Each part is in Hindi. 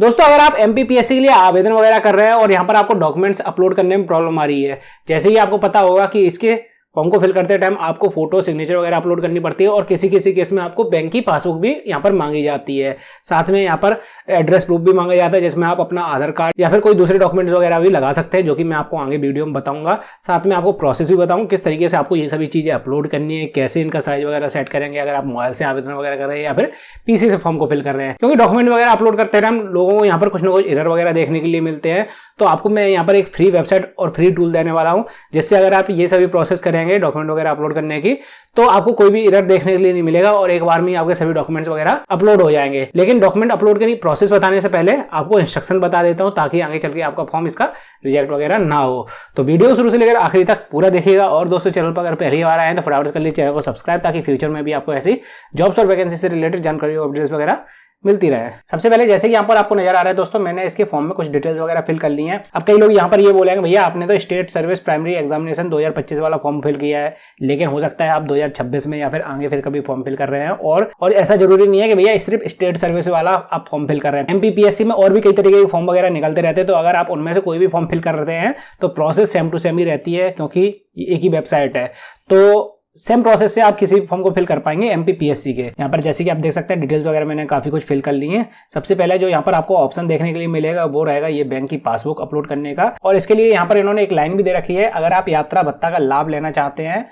दोस्तों अगर आप एमपीपीएससी के लिए आवेदन वगैरह कर रहे हैं और यहाँ पर आपको डॉक्यूमेंट्स अपलोड करने में प्रॉब्लम आ रही है, जैसे कि आपको पता होगा कि इसके फॉर्म को फिल करते टाइम आपको फोटो सिग्नेचर वगैरह अपलोड करनी पड़ती है और किसी किसी केस में आपको बैंक की पासबुक भी यहाँ पर मांगी जाती है। साथ में यहाँ पर एड्रेस प्रूफ भी मांगा जाता है जिसमें आप अपना आधार कार्ड या फिर कोई दूसरे डॉक्यूमेंट्स वगैरह भी लगा सकते हैं, जो कि मैं आपको आगे वीडियो में बताऊंगा। साथ में आपको प्रोसेस भी बताऊंगा किस तरीके से आपको ये सभी चीजें अपलोड करनी है, कैसे इनका साइज वगैरह सेट करेंगे अगर आप मोबाइल से आवेदन वगैरह कर रहे हैं या फिर पीसी से फॉर्म को फिल कर रहे हैं। क्योंकि डॉक्यूमेंट वगैरह अपलोड करते टाइम लोगों को यहाँ पर कुछ ना कुछ एरर वगैरह देखने के लिए मिलते हैं, तो आपको मैं यहाँ पर एक फ्री वेबसाइट और फ्री टूल देने वाला हूँ, जिससे अगर आप ये सभी प्रोसेस करेंगे डॉक्यूमेंट वगैरह अपलोड करने की, तो आपको कोई भी एरर देखने के लिए नहीं मिलेगा और एक बार में आपके सभी डॉक्यूमेंट्स वगैरह अपलोड हो जाएंगे। लेकिन डॉक्यूमेंट अपलोड करने की प्रोसेस बताने से पहले आपको इंस्ट्रक्शन बता देता हूं ताकि आगे चल के आपका फॉर्म इसका रिजेक्ट वगैरह ना हो। तो वीडियो शुरू से लेकर आखिरी तक पूरा देखिएगा। और दोस्तों चैनल पर अगर पहली बार आए हैं तो फटाफट कर लीजिए चैनल को सब्सक्राइब, ताकि फ्यूचर में भी आपको ऐसी जॉब्स और वैकेंसी से रिलेटेड जानकारी और अपडेट्स वगैरह मिलती रहे। सबसे पहले जैसे कि यहाँ पर आपको नजर आ रहा है दोस्तों, मैंने इसके फॉर्म में कुछ डिटेल्स वगैरह फिल कर ली हैं। अब कई लोग यहाँ पर ये बोलेंगे भैया आपने तो स्टेट सर्विस प्राइमरी एग्जामिनेशन 2025 वाला फॉर्म फिल किया है, लेकिन हो सकता है आप 2026 में या फिर आगे फिर कभी फॉर्म फिल कर रहे हैं। और ऐसा जरूरी नहीं है कि भैया सिर्फ स्टेट सर्विस वाला आप फॉर्म फिल कर रहे हैं। एमपीपीएससी में और भी कई तरीके के फॉर्म वगैरह निकलते रहते हैं, तो अगर आप उनमें से कोई भी फॉर्म फिल कर रहे हैं तो प्रोसेस सेम टू सेम ही रहती है, क्योंकि एक ही वेबसाइट है। तो सेम प्रोसेस से आप किसी फॉर्म को फिल कर पाएंगे एमपीपीएससी के। यहाँ पर जैसे कि आप देख सकते हैं डिटेल्स वगैरह मैंने काफी कुछ फिल कर ली है। सबसे पहले जो यहाँ पर आपको ऑप्शन देखने के लिए मिलेगा वो रहेगा ये बैंक की पासबुक अपलोड करने का, और इसके लिए यहाँ पर इन्होंने एक लाइन भी दे रखी है, अगर आप यात्रा भत्ता का लाभ लेना चाहते हैं,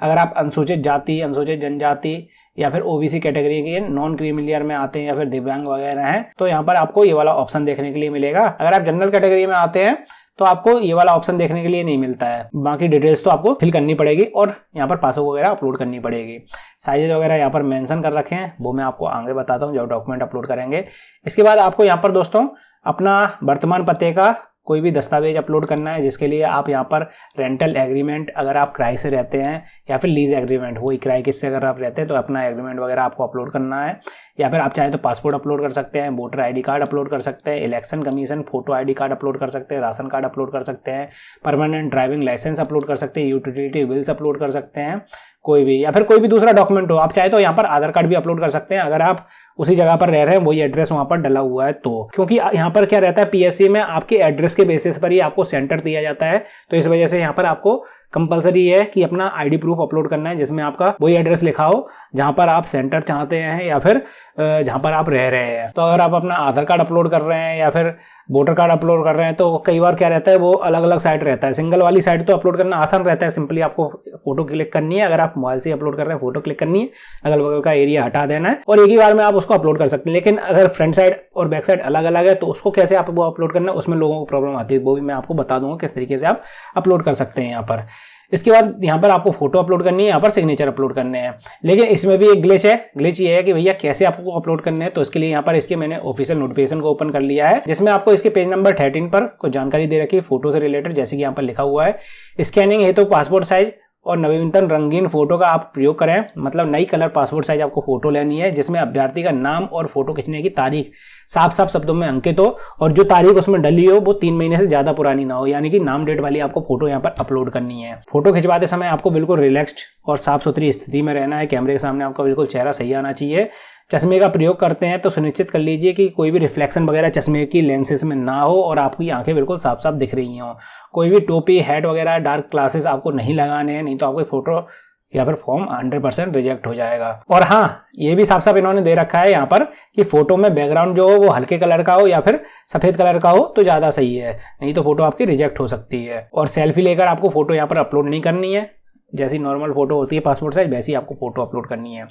अगर आप अनुसूचित जाति, अनुसूचित जनजाति या फिर ओबीसी कैटेगरी के नॉन क्रीमिलियर में आते हैं या फिर दिव्यांग वगैरह हैं, तो यहाँ पर आपको ये वाला ऑप्शन देखने के लिए मिलेगा। अगर आप जनरल कैटेगरी में आते हैं तो आपको ये वाला ऑप्शन देखने के लिए नहीं मिलता है। बाकी डिटेल्स तो आपको फिल करनी पड़ेगी और यहाँ पर पासबुक वगैरह अपलोड करनी पड़ेगी। साइजेज वगैरह यहाँ पर मेंशन कर रखे हैं, वो मैं आपको आगे बताता हूँ जब डॉक्यूमेंट अपलोड करेंगे। इसके बाद आपको यहाँ पर दोस्तों अपना वर्तमान पते का कोई भी दस्तावेज अपलोड करना है, जिसके लिए आप यहाँ पर रेंटल एग्रीमेंट, अगर आप किराए से रहते हैं, या फिर लीज एग्रीमेंट, वही किराए किससे अगर आप रहते हैं तो अपना एग्रीमेंट वगैरह आपको अपलोड करना है। या फिर आप चाहें तो पासपोर्ट अपलोड कर सकते हैं, वोटर आईडी कार्ड अपलोड कर सकते हैं, election commission photo ID card upload कर सकते हैं, राशन कार्ड अपलोड कर सकते हैं, परमानेंट ड्राइविंग लाइसेंस अपलोड कर सकते हैं, यूटिलिटी बिल्स अपलोड कर सकते हैं कोई भी, या फिर कोई भी दूसरा डॉक्यूमेंट हो। आप चाहे तो यहाँ पर आधार कार्ड भी अपलोड कर सकते हैं अगर आप उसी जगह पर रह रहे हैं, वही एड्रेस वहां पर डला हुआ है तो। क्योंकि यहाँ पर क्या रहता है, पीएससी में आपके एड्रेस के बेसिस पर ही आपको सेंटर दिया जाता है, तो इस वजह से यहाँ पर आपको कंपलसरी है कि अपना आईडी प्रूफ अपलोड करना है जिसमें आपका वही एड्रेस लिखा हो जहां पर आप सेंटर चाहते हैं या फिर जहां पर आप रह रहे हैं। तो अगर आप अपना आधार कार्ड अपलोड कर रहे हैं या फिर वोटर कार्ड अपलोड कर रहे हैं तो कई बार क्या रहता है वो अलग अलग साइट रहता है। सिंगल वाली साइट तो अपलोड करना आसान रहता है, सिंपली आपको फोटो क्लिक करनी है, अगर आप मोबाइल से अपलोड कर रहे हैं फोटो क्लिक करनी है, अगल बगल का एरिया हटा देना है और एक ही बार में आप उसको अपलोड कर सकते हैं। लेकिन अगर फ्रंट साइड और बैक साइड अलग अलग है तो उसको कैसे आप वो अपलोड करना है, उसमें लोगों को प्रॉब्लम आती है, वो भी मैं आपको बता दूंगा किस तरीके से आप अपलोड कर सकते हैं यहाँ पर। इसके बाद यहाँ पर आपको फोटो अपलोड करनी है, यहाँ पर सिग्नेचर अपलोड करने हैं। लेकिन इसमें भी एक ग्लिच है, ग्लिच ये है कि भैया कैसे आपको अपलोड करने हैं। तो इसके लिए यहाँ पर इसके मैंने ऑफिशियल नोटिफिकेशन को ओपन कर लिया है, जिसमें आपको इसके पेज नंबर 13 पर कुछ जानकारी दे रखी है फोटो से रिलेटेड। जैसे कि यहाँ पर लिखा हुआ है स्कैनिंग है तो पासपोर्ट साइज और नवीनतम रंगीन फोटो का आप प्रयोग करें, मतलब नई कलर पासपोर्ट साइज आपको फोटो लेनी है जिसमें अभ्यर्थी का नाम और फोटो खींचने की तारीख साफ साफ शब्दों में अंकित हो और जो तारीख उसमें डली हो वो 3 महीने से ज्यादा पुरानी ना हो, यानी कि नाम डेट वाली आपको फोटो यहाँ पर अपलोड करनी है। फोटो खिंचवाते समय आपको बिल्कुल रिलैक्स्ड और साफ सुथरी स्थिति में रहना है, कैमरे के सामने आपका बिल्कुल चेहरा सही आना चाहिए। चश्मे का प्रयोग करते हैं तो सुनिश्चित कर लीजिए कि कोई भी रिफ्लेक्शन वगैरह चश्मे की लेंसेज में ना हो और आपकी आंखें बिल्कुल साफ साफ दिख रही हों। कोई भी टोपी, हैट वगैरह, डार्क ग्लासेस आपको नहीं लगाने हैं, नहीं तो आपकी फोटो या फिर फॉर्म 100% रिजेक्ट हो जाएगा। और हाँ, ये भी साफ साफ इन्होंने दे रखा है यहाँ पर कि फोटो में बैकग्राउंड जो हो वो हल्के कलर का हो या फिर सफेद कलर का हो तो ज्यादा सही है, नहीं तो फोटो आपकी रिजेक्ट हो सकती है। और सेल्फी लेकर आपको फोटो यहाँ पर अपलोड नहीं करनी है, जैसी नॉर्मल फोटो होती है पासपोर्ट साइज वैसी आपको फोटो अपलोड करनी है।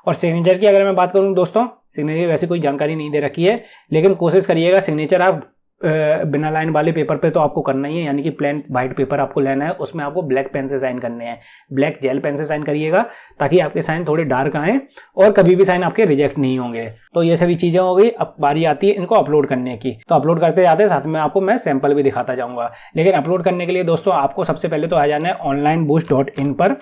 और सिग्नेचर की अगर मैं बात करूं दोस्तों, सिग्नेचर की वैसे कोई जानकारी नहीं दे रखी है, लेकिन कोशिश करिएगा सिग्नेचर आप बिना लाइन वाले पेपर पे तो आपको करना ही है, यानी कि प्लेन व्हाइट पेपर आपको लेना है, उसमें आपको ब्लैक पेन से साइन करने हैं, ब्लैक जेल पेन से साइन करिएगा ताकि आपके साइन थोड़े डार्क आए और कभी भी साइन आपके रिजेक्ट नहीं होंगे। तो ये सभी चीजें हो गई। अब बारी आती है इनको अपलोड करने की, तो अपलोड करते जाते साथ में आपको मैं सैंपल भी दिखाता जाऊंगा। लेकिन अपलोड करने के लिए दोस्तों आपको सबसे पहले तो आ जाना है onlineboost.in पर।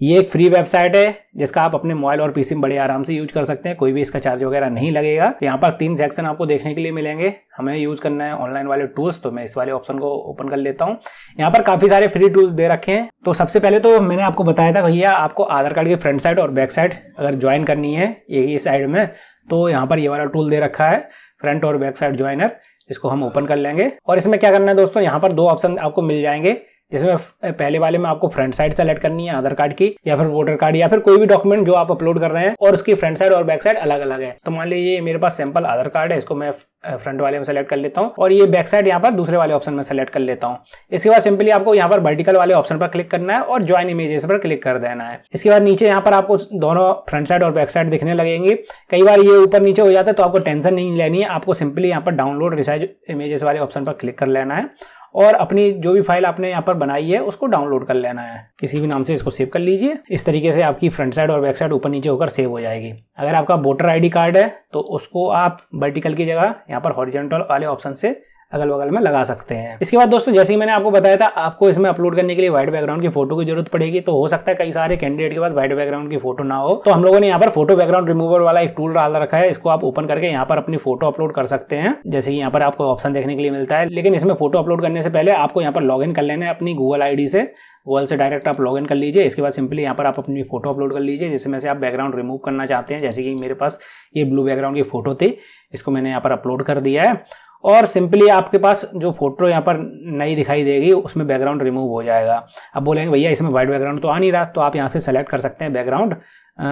ये एक फ्री वेबसाइट है जिसका आप अपने मोबाइल और पीसी में बड़े आराम से यूज कर सकते हैं, कोई भी इसका चार्ज वगैरह नहीं लगेगा। यहाँ पर 3 सेक्शन आपको देखने के लिए मिलेंगे। हमें यूज करना है ऑनलाइन वाले टूल्स, तो मैं इस वाले ऑप्शन को ओपन कर लेता हूँ। यहाँ पर काफी सारे फ्री टूल्स दे रखे हैं। तो सबसे पहले तो मैंने आपको बताया था भैया आपको आधार कार्ड की फ्रंट साइड और बैक साइड अगर ज्वाइन करनी है ये साइड में, तो यहाँ पर ये वाला टूल दे रखा है फ्रंट और बैक साइड ज्वाइनर, इसको हम ओपन कर लेंगे। और इसमें क्या करना है दोस्तों, यहाँ पर 2 ऑप्शन आपको मिल जाएंगे, जिसमें पहले वाले में आपको फ्रंट साइड सेलेक्ट करनी है आधार कार्ड की, या फिर वोटर कार्ड, या फिर कोई भी डॉक्यूमेंट जो आप अपलोड कर रहे हैं और उसकी फ्रंट साइड और बैक साइड अलग अलग है। तो मान लीजिए मेरे पास सिंपल आधार कार्ड है, इसको मैं फ्रंट वाले में सेलेक्ट कर लेता हूं और ये बैक साइड यहाँ पर दूसरे वाले ऑप्शन में सेलेक्ट कर लेता हूं। इसके बाद सिंपली आपको यहाँ पर वर्टिकल वाले ऑप्शन पर क्लिक करना है और ज्वाइन इमेजेस पर क्लिक कर देना है। इसके बाद नीचे यहाँ पर आपको दोनों फ्रंट साइड और बैक साइड दिखने लगेंगे। कई बार ये ऊपर नीचे हो जाता है तो आपको टेंशन नहीं लेनी है, आपको सिंपली यहाँ पर डाउनलोड रिसाइज इमेजेस वाले ऑप्शन पर क्लिक कर लेना है और अपनी जो भी फाइल आपने यहाँ पर बनाई है उसको डाउनलोड कर लेना है। किसी भी नाम से इसको सेव कर लीजिए। इस तरीके से आपकी फ्रंट साइड और बैक साइड ऊपर नीचे होकर सेव हो जाएगी। अगर आपका वोटर आईडी कार्ड है तो उसको आप वर्टिकल की जगह यहाँ पर हॉरिजॉन्टल वाले ऑप्शन से अगल बगल में लगा सकते हैं। इसके बाद दोस्तों जैसे ही मैंने आपको बताया था, आपको इसमें अपलोड करने के लिए व्हाइट बैकग्राउंड की फोटो की जरूरत पड़ेगी। तो हो सकता है कई सारे कैंडिडेट के पास व्हाइट बैकग्राउंड की फोटो ना हो, तो हम लोगों ने यहाँ पर फोटो बैकग्राउंड रिमूवर वाला एक टूल डाल रखा है। इसको आप ओपन करके यहाँ पर अपनी फोटो अपलोड कर सकते हैं, जैसे कि यहाँ पर आपको ऑप्शन देखने के लिए मिलता है। लेकिन इसमें फोटो अपलोड करने से पहले आपको यहाँ पर लॉग इन कर लेना है अपनी गूगल आईडी से। गूगल से डायरेक्ट आप लॉग इन कर लीजिए। इसके बाद सिंपली यहाँ पर आप अपनी फोटो अपलोड कर लीजिए, जिसमें से आप बैकग्राउंड रिमूव करना चाहते हैं। जैसे कि मेरे पास ये ब्लू बैकग्राउंड की फोटो थी, इसको मैंने यहाँ पर अपलोड कर दिया है और सिंपली आपके पास जो फोटो यहाँ पर नई दिखाई देगी उसमें बैकग्राउंड रिमूव हो जाएगा। अब बोलेंगे भैया इसमें व्हाइट बैकग्राउंड तो आ नहीं रहा, तो आप यहाँ से सेलेक्ट कर सकते हैं बैकग्राउंड।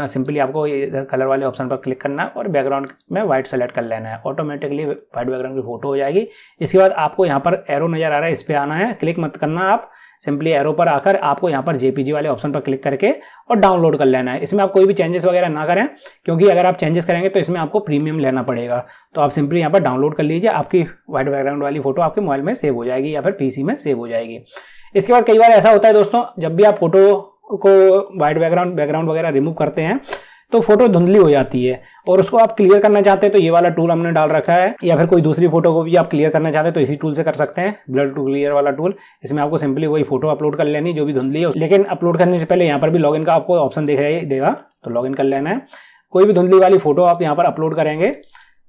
सिंपली आपको इधर कलर वाले ऑप्शन पर क्लिक करना है और बैकग्राउंड में व्हाइट सेलेक्ट कर लेना है, ऑटोमेटिकली व्हाइट बैकग्राउंड की फोटो हो जाएगी। इसके बाद आपको यहाँ पर एरो नजर आ रहा है, इस पर आना है, क्लिक मत करना आप। सिंपली एरो पर आकर आपको यहाँ पर जेपीजी वाले ऑप्शन पर क्लिक करके और डाउनलोड कर लेना है। इसमें आप कोई भी चेंजेस वगैरह ना करें, क्योंकि अगर आप चेंजेस करेंगे तो इसमें आपको प्रीमियम लेना पड़ेगा। तो आप सिंपली यहाँ पर डाउनलोड कर लीजिए, आपकी व्हाइट बैकग्राउंड वाली फोटो आपके मोबाइल में सेव हो जाएगी या फिर पीसी में सेव हो जाएगी। इसके बाद कई बार ऐसा होता है दोस्तों, जब भी आप फोटो को व्हाइट बैकग्राउंड वगैरह रिमूव करते हैं तो फोटो धुंधली हो जाती है और उसको आप क्लियर करना चाहते हैं तो ये वाला टूल हमने डाल रखा है, या फिर कोई दूसरी फोटो को भी आप क्लियर करना चाहते हैं तो इसी टूल से कर सकते हैं, ब्लर टू क्लियर वाला टूल। इसमें आपको सिंपली वही फोटो अपलोड कर लेनी जो भी धुंधली है, लेकिन अपलोड करने से पहले यहाँ पर भी लॉगिन का आपको ऑप्शन दिखाई देगा, तो लॉगिन कर लेना है। कोई भी धुंधली वाली फोटो आप यहाँ पर अपलोड करेंगे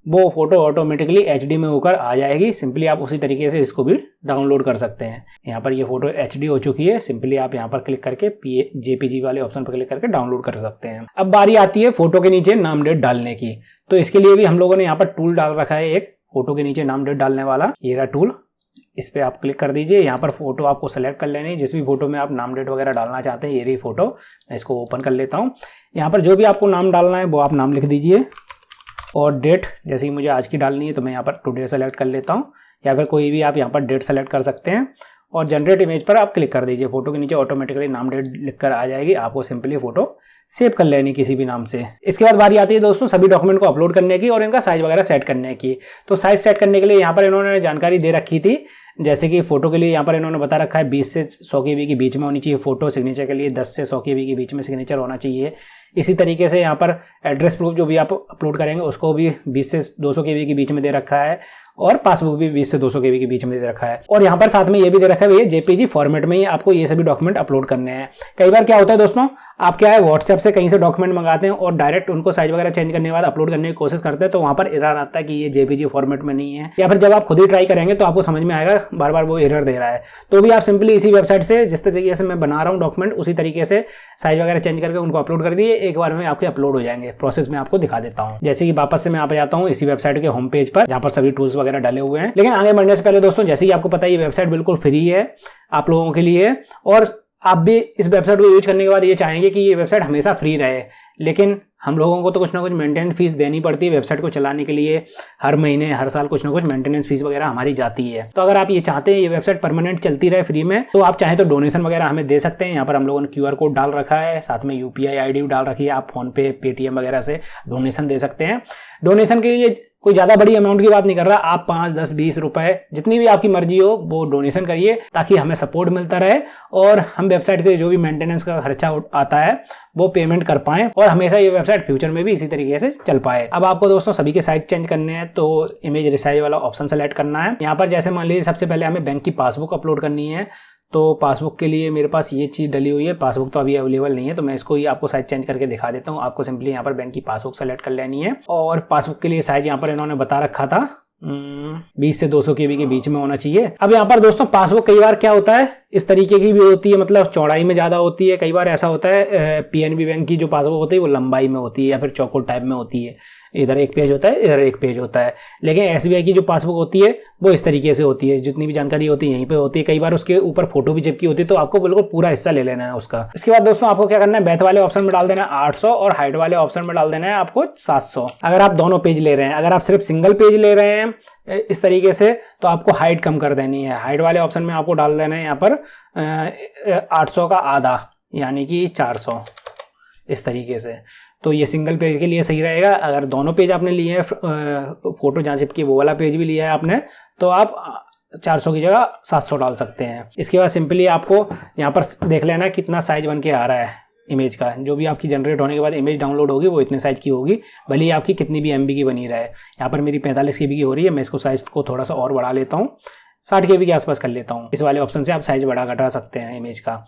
वो फोटो ऑटोमेटिकली एचडी में होकर आ जाएगी। सिंपली आप उसी तरीके से इसको भी डाउनलोड कर सकते हैं। यहाँ पर ये फोटो एचडी हो चुकी है, सिंपली आप यहाँ पर क्लिक करके जेपीजी वाले ऑप्शन पर क्लिक करके डाउनलोड कर सकते हैं। अब बारी आती है फोटो के नीचे नाम डेट डालने की। तो इसके लिए भी हम लोगों ने यहाँ पर टूल डाल रखा है एक, फोटो के नीचे नाम डेट डालने वाला, ये रहा टूल। इस पर आप क्लिक कर दीजिए। यहाँ पर फोटो आपको सेलेक्ट कर लेनी है, जिस भी फोटो में आप नाम डेट वगैरह डालना चाहते हैं। ये रही फोटो, मैं इसको ओपन कर लेता हूँ। यहाँ पर जो भी आपको नाम डालना है वो आप नाम लिख दीजिए और डेट, जैसे कि मुझे आज की डालनी है तो मैं यहाँ पर टुडे सेलेक्ट कर लेता हूँ, या फिर कोई भी आप यहाँ पर डेट सेलेक्ट कर सकते हैं और जनरेट इमेज पर आप क्लिक कर दीजिए। फोटो के नीचे ऑटोमेटिकली नाम डेट लिखकर आ जाएगी, आपको सिंपली फोटो सेव कर लेनी किसी भी नाम से। इसके बाद बारी आती है दोस्तों सभी डॉक्यूमेंट को अपलोड करने की और इनका साइज वगैरह सेट करने की। तो साइज सेट करने के लिए यहाँ पर इन्होंने जानकारी दे रखी थी, जैसे कि फोटो के लिए यहाँ पर इन्होंने बता रखा है 20 से 100 KB के बीच में होनी चाहिए फोटो। सिग्नेचर के लिए 10 से 100 KB के बीच में सिग्नेचर होना चाहिए। इसी तरीके से यहाँ पर एड्रेस प्रूफ जो भी आप अपलोड करेंगे उसको भी 20 से 200 KB के बीच में दे रखा है और पासबुक भी 20 से 200 KB के बीच में दे रखा है। और यहाँ पर साथ में ये भी दे रखा है भैया जेपीजी फॉर्मेट में ही आपको ये सभी डॉक्यूमेंट अपलोड करने हैं। कई बार क्या होता है दोस्तों, आप क्या है व्हाट्सएप से कहीं से डॉक्यूमेंट मंगाते हैं और डायरेक्ट उनको साइज वगैरह चेंज करने के बाद अपलोड करने की कोशिश करते हैं तो वहाँ पर एरर आता है कि ये जेपीजी फॉर्मेट में नहीं है, या फिर जब आप खुद ही ट्राई करेंगे तो आपको समझ में आएगा बार बार वो एरर दे रहा है। तो भी आप सिंपली इसी वेबसाइट से जिस तरीके से मैं बना रहा हूँ डॉक्यूमेंट उसी तरीके से साइज वगैरह चेंज करके उनको अपलोड कर दिए, एक बार में आपके अपलोड हो जाएंगे। प्रोसेस में आपको दिखा देता हूँ। जैसे कि वापस से मैं आप जाता हूँ इसी वेबसाइट के होम पेज पर जहाँ पर सभी टूल्स वगैरह डाले हुए हैं। लेकिन आगे बढ़ने से पहले दोस्तों, जैसे कि आपको पता है ये वेबसाइट बिल्कुल फ्री है आप लोगों के लिए, और आप भी इस वेबसाइट को यूज करने के बाद ये चाहेंगे कि ये वेबसाइट हमेशा फ्री रहे, लेकिन हम लोगों को तो कुछ ना कुछ मेंटेनेंस फीस देनी पड़ती है वेबसाइट को चलाने के लिए। हर महीने हर साल कुछ ना कुछ मेंटेनेंस फीस वगैरह हमारी जाती है। तो अगर आप ये चाहते हैं ये वेबसाइट परमानेंट चलती रहे फ्री में, तो आप चाहें तो डोनेशन वगैरह हमें दे सकते हैं। यहाँ पर हम लोगों ने QR कोड डाल रखा है, साथ में UPI ID भी डाल रखी है। आप फोन पे, पेटीएम वगैरह से डोनेशन दे सकते हैं। डोनेशन के लिए कोई ज्यादा बड़ी अमाउंट की बात नहीं कर रहा, आप 5, 10, 20 रुपए जितनी भी आपकी मर्जी हो वो डोनेशन करिए ताकि हमें सपोर्ट मिलता रहे और हम वेबसाइट के जो भी मेंटेनेंस का खर्चा आता है वो पेमेंट कर पाएं और हमेशा ये वेबसाइट फ्यूचर में भी इसी तरीके से चल पाए। अब आपको दोस्तों सभी के साइज चेंज करने हैं तो इमेज रिसाइज वाला ऑप्शन सेलेक्ट करना है। यहाँ पर जैसे मान लीजिए सबसे पहले हमें बैंक की पासबुक अपलोड करनी है, तो पासबुक के लिए मेरे पास ये चीज़ डली हुई है। पासबुक तो अभी अवेलेबल नहीं है तो मैं इसको ही आपको साइज चेंज करके दिखा देता हूँ। आपको सिंपली यहाँ पर बैंक की पासबुक सेलेक्ट कर लेनी है और पासबुक के लिए साइज यहाँ पर इन्होंने बता रखा था 20 से 200 KB के बीच में होना चाहिए। अब यहाँ पर दोस्तों पासबुक कई बार क्या होता है इस तरीके की भी होती है, मतलब चौड़ाई में ज्यादा होती है। कई बार ऐसा होता है PNB बैंक की जो पासबुक होती है वो लंबाई में होती है या फिर चौकोर टाइप में होती है, इधर एक पेज होता है इधर एक पेज होता है। लेकिन SBI की जो पासबुक होती है वो इस तरीके से होती है, जितनी भी जानकारी होती है यहीं पे होती है। कई बार उसके ऊपर फोटो भी चिपकी होती है, तो आपको बिल्कुल पूरा हिस्सा ले लेना है उसका। इसके बाद दोस्तों आपको क्या करना है, बैथ वाले ऑप्शन में डाल देना है 800 और हाइट वाले ऑप्शन में डाल देना है आपको 700। अगर आप दोनों पेज ले रहे हैं, अगर आप सिर्फ सिंगल पेज ले रहे हैं इस तरीके से, तो आपको हाइट कम कर देनी है। हाइट वाले ऑप्शन में आपको डाल देना है यहाँ पर 800 का आधा यानी कि 400 इस तरीके से। तो ये सिंगल पेज के लिए सही रहेगा। अगर दोनों पेज आपने लिए हैं, फोटो जहाँ चिपकी वो वाला पेज भी लिया है आपने, तो आप 400 की जगह 700 डाल सकते हैं। इसके बाद सिंपली आपको यहाँ पर देख लेना कितना साइज बन के आ रहा है इमेज का। जो भी आपकी जनरेट होने के बाद इमेज डाउनलोड होगी वो इतने साइज की होगी, भले ही आपकी कितनी भी MB की बनी रहे। यहाँ पर मेरी 45 KB की हो रही है, मैं इसको साइज को थोड़ा सा और बढ़ा लेता हूँ, 60 KB के आसपास कर लेता हूँ। इस वाले ऑप्शन से आप साइज बढ़ा घटा सकते हैं इमेज का।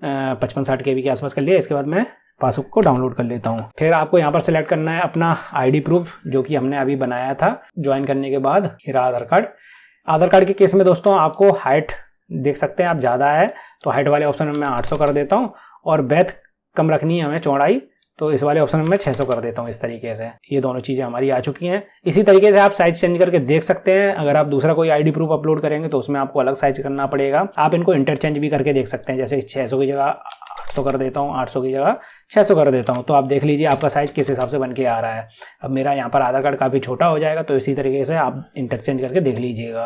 55-60 KB के आसपास कर लिया। इसके बाद मैं पासबुक को डाउनलोड कर लेता हूँ। फिर आपको यहाँ पर सिलेक्ट करना है अपना ID प्रूफ जो कि हमने अभी बनाया था ज्वाइन करने के बाद। मेरा आधार कार्ड। आधार कार्ड के केस में दोस्तों आपको हाइट देख सकते हैं आप ज़्यादा है, तो हाइट वाले ऑप्शन में मैं 800 कर देता हूँ और बैथ कम रखनी है हमें चौड़ाई, तो इस वाले ऑप्शन में मैं 600 कर देता हूँ। इस तरीके से ये दोनों चीज़ें हमारी आ चुकी हैं। इसी तरीके से आप साइज चेंज करके देख सकते हैं। अगर आप दूसरा कोई ID प्रूफ अपलोड करेंगे तो उसमें आपको अलग साइज करना पड़ेगा। आप इनको इंटरचेंज भी करके देख सकते हैं, जैसे 600 की जगह 800 कर देता हूँ, 800 की जगह 600 कर देता हूँ, तो आप देख लीजिए आपका साइज किस हिसाब से बन के आ रहा है। अब मेरा यहाँ पर आधार कार्ड काफ़ी छोटा हो जाएगा, तो इसी तरीके से आप इंटरचेंज करके देख लीजिएगा।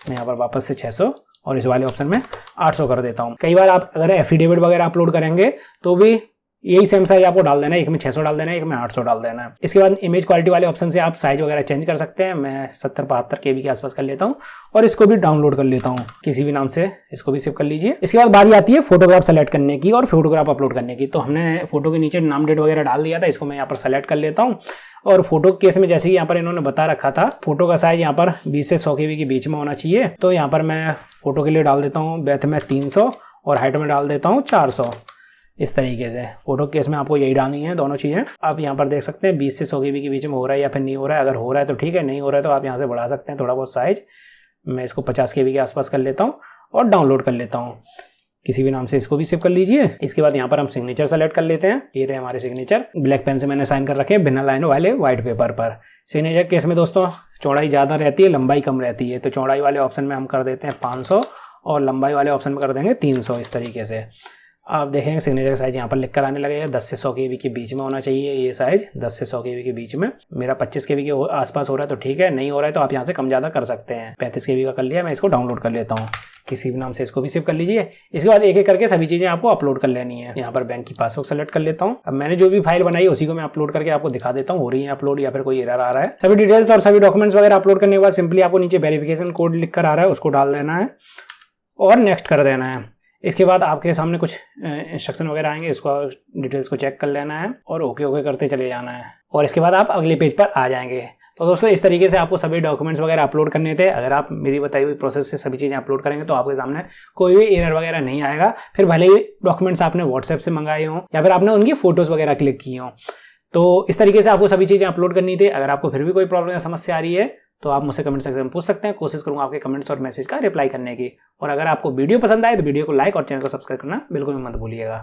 मैं यहाँ पर वापस से 600 और इस वाले ऑप्शन में 800 कर देता हूँ। कई बार आप अगर एफिडेविट वगैरह अपलोड करेंगे तो भी यही सेम साइज आपको डाल देना है, एक में 600 डाल देना है, एक में 800 डाल देना है। इसके बाद इमेज क्वालिटी वाले ऑप्शन से आप साइज वगैरह चेंज कर सकते हैं। मैं 70-72 KB के आसपास कर लेता हूँ और इसको भी डाउनलोड कर लेता हूँ किसी भी नाम से, इसको भी सेव कर लीजिए। इसके बाद बारी आती है फोटोग्राफ सेलेक्ट करने की और फोटोग्राफ अपलोड करने की। तो हमने फोटो के नीचे नाम डेट वगैरह डाल दिया था, इसको मैं यहाँ पर सेलेक्ट कर लेता हूँ। और फोटो के केस में जैसे कि यहाँ पर इन्होंने बता रखा था, फोटो का साइज यहाँ पर 20 से 100 KB के बीच में होना चाहिए। तो यहाँ पर मैं फोटो के लिए डाल देता हूँ बैथ में 300 और हाइट में डाल देता हूँ 400। इस तरीके से फोटो केस में आपको यही डालनी है दोनों चीज़ें। आप यहाँ पर देख सकते हैं 20 से 100 KB के बीच में हो रहा है या फिर नहीं हो रहा है। अगर हो रहा है तो ठीक है, नहीं हो रहा है तो आप यहाँ से बढ़ा सकते हैं थोड़ा बहुत साइज। मैं इसको 50 KB के आसपास कर लेता हूँ और डाउनलोड कर लेता हूँ किसी भी नाम से, इसको भी सेव कर लीजिए। इसके बाद यहाँ पर हम सिग्नेचर सेलेक्ट कर लेते हैं। ये रहे हमारे सिग्नेचर, ब्लैक पेन से मैंने साइन कर रखे हैं बिना लाइन वाले व्हाइट पेपर पर। सिग्नेचर केस में दोस्तों चौड़ाई ज़्यादा रहती है, लंबाई कम रहती है, तो चौड़ाई वाले ऑप्शन में हम कर देते हैं 500 और लंबाई वाले ऑप्शन में कर देंगे 300। इस तरीके से आप देखेंगे सिग्नेचर साइज यहाँ पर लिख कर आने लगेगा। 10 से 100 KB के बीच में होना चाहिए ये साइज, 10 से 100 KB के बीच में। मेरा 25 KB के आसपास हो रहा है तो ठीक है, नहीं हो रहा है तो आप यहाँ से कम ज़्यादा कर सकते हैं। 35 KB का कर लिया, मैं इसको डाउनलोड कर लेता हूँ किसी भी नाम से, इसको भी सेव कर लीजिए। इसके बाद एक एक करके सभी चीज़ें आपको अपलोड कर लेनी है। यहाँ पर बैंक की पासबुक सेलेक्ट कर लेता हूँ। अब मैंने जो भी फाइल बनाई उसी को मैं अपलोड करके आपको दिखा देता हूँ हो रही है अपलोड या फिर कोई एरर आ रहा है। सभी डिटेल्स और सभी डॉक्यूमेंट्स वगैरह अपलोड करने के बाद सिंपली आपको नीचे वेरिफिकेशन कोड लिख कर आ रहा है, उसको डाल देना है और नेक्स्ट कर देना है। इसके बाद आपके सामने कुछ इंस्ट्रक्शन वगैरह आएंगे, इसको डिटेल्स को चेक कर लेना है और ओके करते चले जाना है और इसके बाद आप अगले पेज पर आ जाएंगे। तो दोस्तों इस तरीके से आपको सभी डॉक्यूमेंट्स वगैरह अपलोड करने थे। अगर आप मेरी बताई हुई प्रोसेस से सभी चीज़ें अपलोड करेंगे तो आपके सामने कोई भी एरर वगैरह नहीं आएगा। फिर भले ही डॉक्यूमेंट्स आपने व्हाट्सएप से मंगाए हों या फिर आपने उनकी फोटोज़ वगैरह क्लिक की हों, तो इस तरीके से आपको सभी चीज़ें अपलोड करनी थी। अगर आपको फिर भी कोई प्रॉब्लम या समस्या आ रही है तो आप मुझसे कमेंट सेक्शन में पूछ सकते हैं, कोशिश करूंगा आपके कमेंट्स और मैसेज का रिप्लाई करने की। और अगर आपको वीडियो पसंद आए तो वीडियो को लाइक और चैनल को सब्सक्राइब करना बिल्कुल भी मत भूलिएगा।